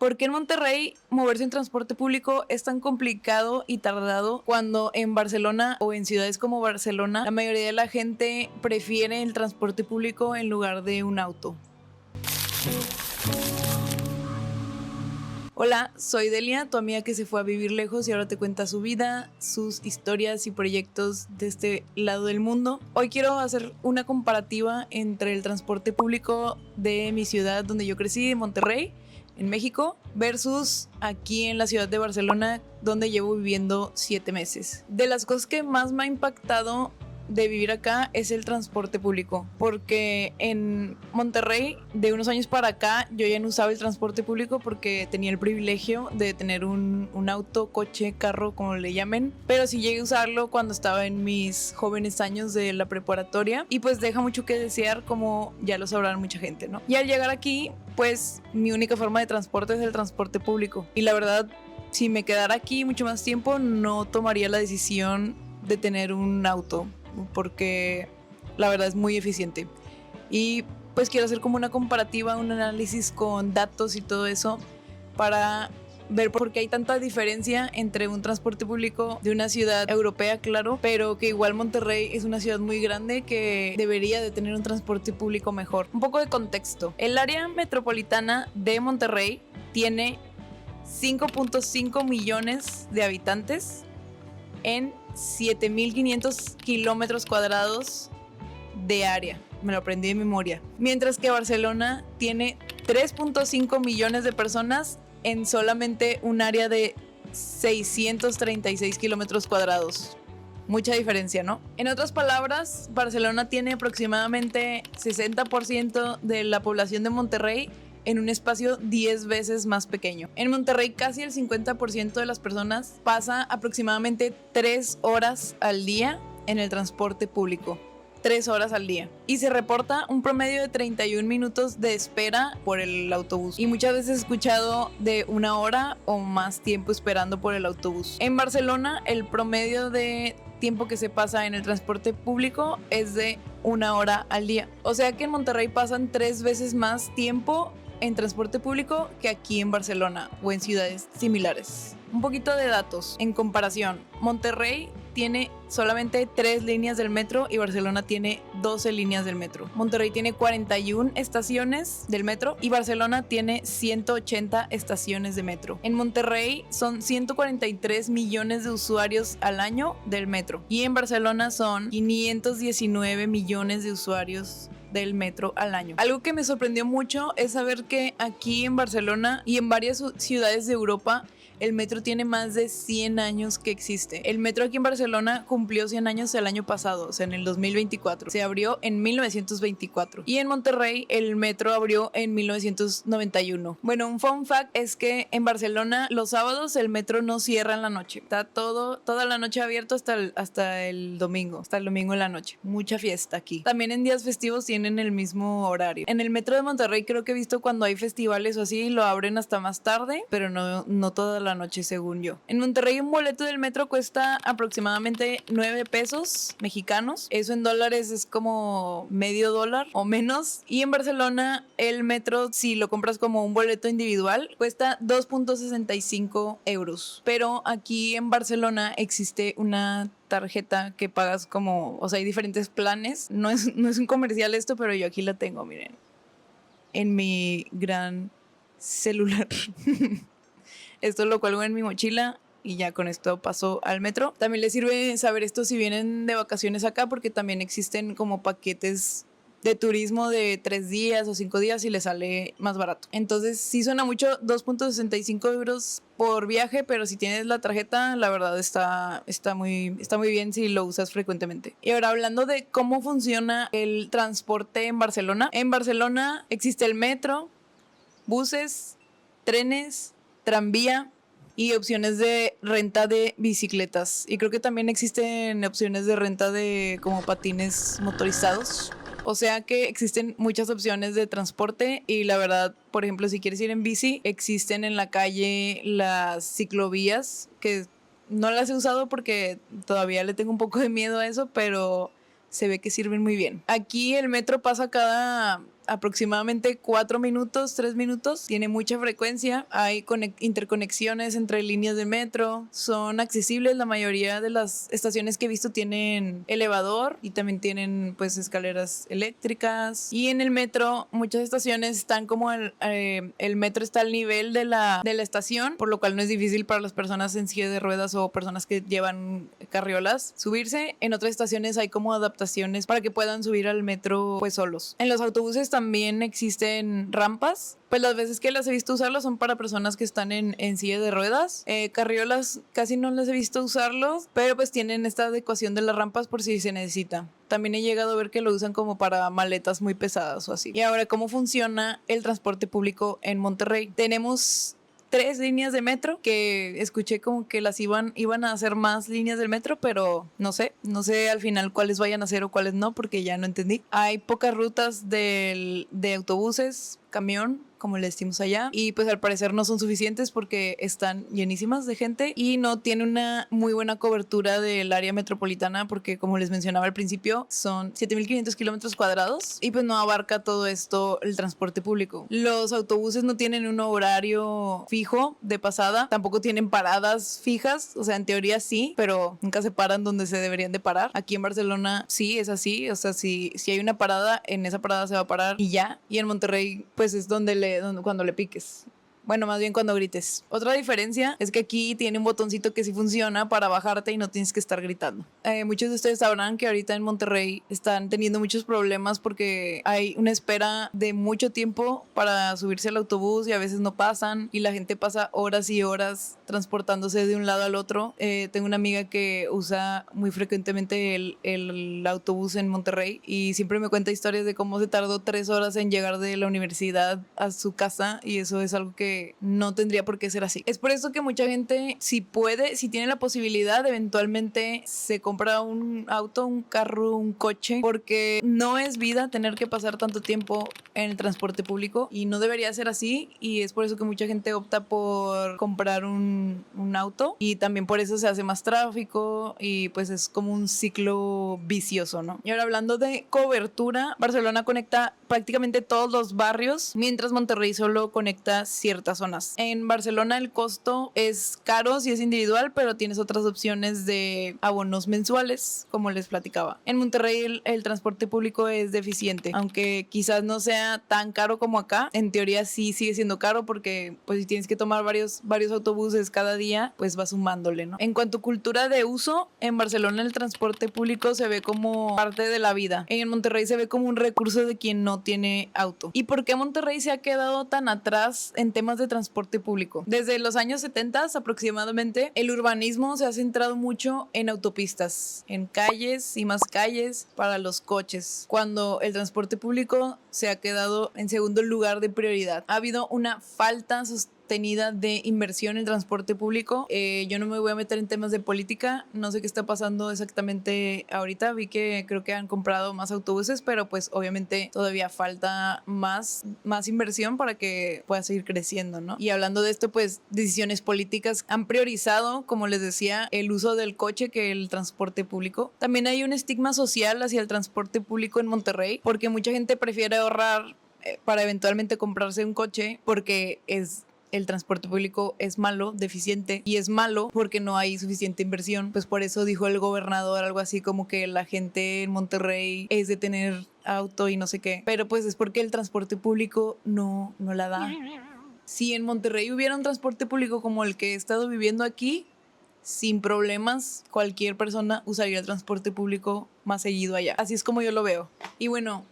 ¿Por qué en Monterrey moverse en transporte público es tan complicado y tardado cuando en Barcelona o en ciudades como Barcelona la mayoría de la gente prefiere el transporte público en lugar de un auto? Hola, soy Delia, tu amiga que se fue a vivir lejos y ahora te cuenta su vida, sus historias y proyectos de este lado del mundo. Hoy quiero hacer una comparativa entre el transporte público de mi ciudad donde yo crecí, de Monterrey, en México, versus aquí en la ciudad de Barcelona, donde llevo viviendo 7 meses. De las cosas que más me ha impactado de vivir acá es el transporte público, porque en Monterrey de unos años para acá yo ya no usaba el transporte público porque tenía el privilegio de tener un auto, coche, carro, como le llamen, pero sí llegué a usarlo cuando estaba en mis jóvenes años de la preparatoria y pues deja mucho que desear, como ya lo sabrán mucha gente, ¿no? Y al llegar aquí, pues mi única forma de transporte es el transporte público, y la verdad, si me quedara aquí mucho más tiempo no tomaría la decisión de tener un auto, porque la verdad es muy eficiente. Y pues quiero hacer como una comparativa, un análisis con datos y todo eso para ver por qué hay tanta diferencia entre un transporte público de una ciudad europea, claro, pero que igual Monterrey es una ciudad muy grande que debería de tener un transporte público mejor. Un poco de contexto. El área metropolitana de Monterrey tiene 5.5 millones de habitantes en 7.500 kilómetros cuadrados de área. Me lo aprendí de memoria. Mientras que Barcelona tiene 3.5 millones de personas en solamente un área de 636 kilómetros cuadrados. Mucha diferencia, ¿no? En otras palabras, Barcelona tiene aproximadamente 60% de la población de Monterrey en un espacio 10 veces más pequeño. En Monterrey casi el 50% de las personas pasa aproximadamente 3 horas al día en el transporte público. 3 horas al día. Y se reporta un promedio de 31 minutos de espera por el autobús. Y muchas veces he escuchado de 1 hora o más tiempo esperando por el autobús. En Barcelona el promedio de tiempo que se pasa en el transporte público es de 1 hora al día. O sea que en Monterrey pasan 3 veces más tiempo en transporte público que aquí en Barcelona o en ciudades similares. Un poquito de datos en comparación. Monterrey tiene solamente 3 líneas del metro y Barcelona tiene 12 líneas del metro. Monterrey tiene 41 estaciones del metro y Barcelona tiene 180 estaciones de metro. En Monterrey son 143 millones de usuarios al año del metro y en Barcelona son 519 millones de usuarios del metro al año. Algo que me sorprendió mucho es saber que aquí en Barcelona y en varias ciudades de Europa el metro tiene más de 100 años que existe. El metro aquí en Barcelona cumplió 100 años el año pasado, o sea, en el 2024. Se abrió en 1924. Y en Monterrey el metro abrió en 1991. Bueno, un fun fact es que en Barcelona los sábados el metro no cierra en la noche. Está toda la noche abierto hasta el domingo en la noche. Mucha fiesta aquí. También en días festivos tienen el mismo horario. En el metro de Monterrey creo que he visto cuando hay festivales o así, lo abren hasta más tarde, pero no toda la noche, según yo. En Monterrey un boleto del metro cuesta aproximadamente 9 pesos mexicanos. Eso en dólares es como medio dólar o menos. Y en Barcelona el metro, si lo compras como un boleto individual, cuesta 2.65 euros. Pero aquí en Barcelona existe una tarjeta que pagas como, o sea, hay diferentes planes. No es un comercial esto, pero yo aquí la tengo, miren, en mi gran celular. Esto lo cuelgo en mi mochila y ya con esto paso al metro. También les sirve saber esto si vienen de vacaciones acá, porque también existen como paquetes de turismo de 3 días o 5 días y les sale más barato. Entonces sí suena mucho, 2.65 euros por viaje, pero si tienes la tarjeta, la verdad está muy bien si lo usas frecuentemente. Y ahora hablando de cómo funciona el transporte en Barcelona. En Barcelona existe el metro, buses, trenes, tranvía y opciones de renta de bicicletas. Y creo que también existen opciones de renta de como patines motorizados. O sea que existen muchas opciones de transporte y la verdad, por ejemplo, si quieres ir en bici, existen en la calle las ciclovías, que no las he usado porque todavía le tengo un poco de miedo a eso, pero se ve que sirven muy bien. Aquí el metro pasa cada aproximadamente 4 minutos, 3 minutos. Tiene mucha frecuencia, hay interconexiones entre líneas de metro, son accesibles. La mayoría de las estaciones que he visto tienen elevador y también tienen pues escaleras eléctricas. Y en el metro muchas estaciones están como el metro está al nivel de la estación, por lo cual no es difícil para las personas en silla de ruedas o personas que llevan carriolas subirse. En otras estaciones hay como adaptaciones para que puedan subir al metro pues solos. En los autobuses también existen rampas. Pues las veces que las he visto usarlos son para personas que están en silla de ruedas. Carriolas casi no las he visto usarlos, pero pues tienen esta adecuación de las rampas por si se necesita. También he llegado a ver que lo usan como para maletas muy pesadas o así. Y ahora, ¿cómo funciona el transporte público en Monterrey? Tenemos 3 líneas de metro, que escuché como que las iban a hacer más líneas del metro, pero no sé al final cuáles vayan a hacer o cuáles no, porque ya no entendí. Hay pocas rutas de autobuses, camión, como le decimos allá, y pues al parecer no son suficientes porque están llenísimas de gente y no tiene una muy buena cobertura del área metropolitana, porque como les mencionaba al principio son 7,500 kilómetros cuadrados y pues no abarca todo esto el transporte público. Los autobuses no tienen un horario fijo de pasada, tampoco tienen paradas fijas, o sea, en teoría sí, pero nunca se paran donde se deberían de parar. Aquí en Barcelona sí es así, o sea, si hay una parada, en esa parada se va a parar y ya. Y en Monterrey pues es cuando le piques. Bueno, más bien cuando grites. Otra diferencia es que aquí tiene un botoncito que sí funciona para bajarte y no tienes que estar gritando. Muchos de ustedes sabrán que ahorita en Monterrey están teniendo muchos problemas porque hay una espera de mucho tiempo para subirse al autobús y a veces no pasan y la gente pasa horas y horas transportándose de un lado al otro. Tengo una amiga que usa muy frecuentemente el autobús en Monterrey y siempre me cuenta historias de cómo se tardó 3 horas en llegar de la universidad a su casa, y eso es algo que no tendría por qué ser así. Es por eso que mucha gente, si puede, si tiene la posibilidad, eventualmente se compra un auto, un carro, un coche, porque no es vida tener que pasar tanto tiempo en el transporte público y no debería ser así, y es por eso que mucha gente opta por comprar un auto, y también por eso se hace más tráfico y pues es como un ciclo vicioso, ¿no? Y ahora, hablando de cobertura, Barcelona conecta prácticamente todos los barrios, mientras Monterrey solo conecta ciertas zonas. En Barcelona el costo es caro si es individual, pero tienes otras opciones de abonos mensuales, como les platicaba. En Monterrey el transporte público es deficiente, aunque quizás no sea tan caro como acá. En teoría sí sigue siendo caro porque pues si tienes que tomar varios autobuses cada día, pues va sumándole, ¿no? En cuanto a cultura de uso, en Barcelona el transporte público se ve como parte de la vida. En Monterrey se ve como un recurso de quien no tiene auto. ¿Y por qué Monterrey se ha quedado tan atrás en temas de transporte público? Desde los años 70 aproximadamente, el urbanismo se ha centrado mucho en autopistas, en calles y más calles para los coches, cuando el transporte público se ha quedado en segundo lugar de prioridad. Ha habido una falta sostenida de inversión en transporte público. Yo no me voy a meter en temas de política, no sé qué está pasando exactamente ahorita. Vi que creo que han comprado más autobuses, pero pues obviamente todavía falta más inversión para que pueda seguir creciendo, ¿no? Y hablando de esto, pues decisiones políticas han priorizado, como les decía, el uso del coche que el transporte público. También hay un estigma social hacia el transporte público en Monterrey, porque mucha gente prefiere ahorrar para eventualmente comprarse un coche, porque el transporte público es malo, deficiente, y es malo porque no hay suficiente inversión. Pues por eso dijo el gobernador algo así como que la gente en Monterrey es de tener auto y no sé qué, pero pues es porque el transporte público no la da. Si en Monterrey hubiera un transporte público como el que he estado viviendo aquí, sin problemas, cualquier persona usaría el transporte público más seguido allá. Así es como yo lo veo. Y bueno,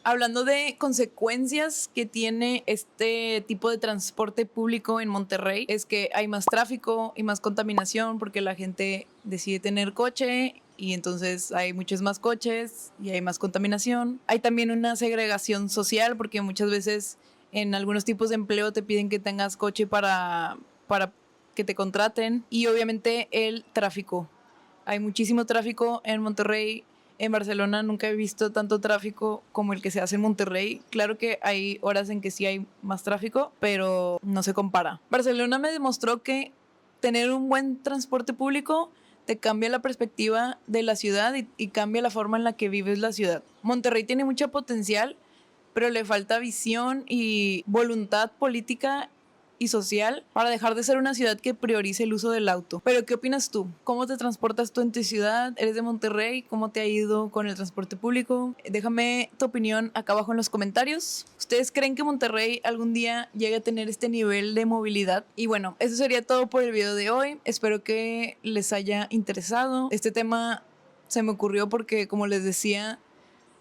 hablando de consecuencias que tiene este tipo de transporte público en Monterrey, es que hay más tráfico y más contaminación porque la gente decide tener coche y entonces hay muchos más coches y hay más contaminación. Hay también una segregación social porque muchas veces en algunos tipos de empleo te piden que tengas coche para que te contraten, y obviamente el tráfico. Hay muchísimo tráfico en Monterrey. En Barcelona nunca he visto tanto tráfico como el que se hace en Monterrey. Claro que hay horas en que sí hay más tráfico, pero no se compara. Barcelona me demostró que tener un buen transporte público te cambia la perspectiva de la ciudad y cambia la forma en la que vives la ciudad. Monterrey tiene mucho potencial, pero le falta visión y voluntad política y social para dejar de ser una ciudad que priorice el uso del auto. Pero ¿qué opinas tú? ¿Cómo te transportas tú en tu ciudad? ¿Eres de Monterrey? ¿Cómo te ha ido con el transporte público? Déjame tu opinión acá abajo en los comentarios. ¿Ustedes creen que Monterrey algún día llegue a tener este nivel de movilidad? Y bueno, eso sería todo por el video de hoy. Espero que les haya interesado. Este tema se me ocurrió porque, como les decía,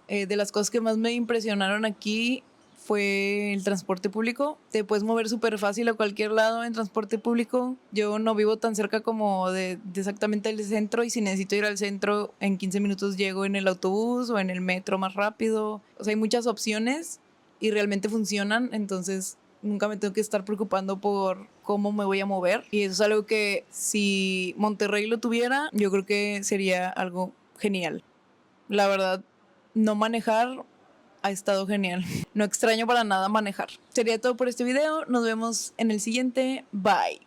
de las cosas que más me impresionaron aquí fue el transporte público. Te puedes mover súper fácil a cualquier lado en transporte público. Yo no vivo tan cerca como de exactamente el centro, y si necesito ir al centro, en 15 minutos llego en el autobús o en el metro más rápido. O sea, hay muchas opciones y realmente funcionan, entonces nunca me tengo que estar preocupando por cómo me voy a mover. Y eso es algo que, si Monterrey lo tuviera, yo creo que sería algo genial. La verdad, no manejar ha estado genial. No extraño para nada manejar. Sería todo por este video. Nos vemos en el siguiente. Bye.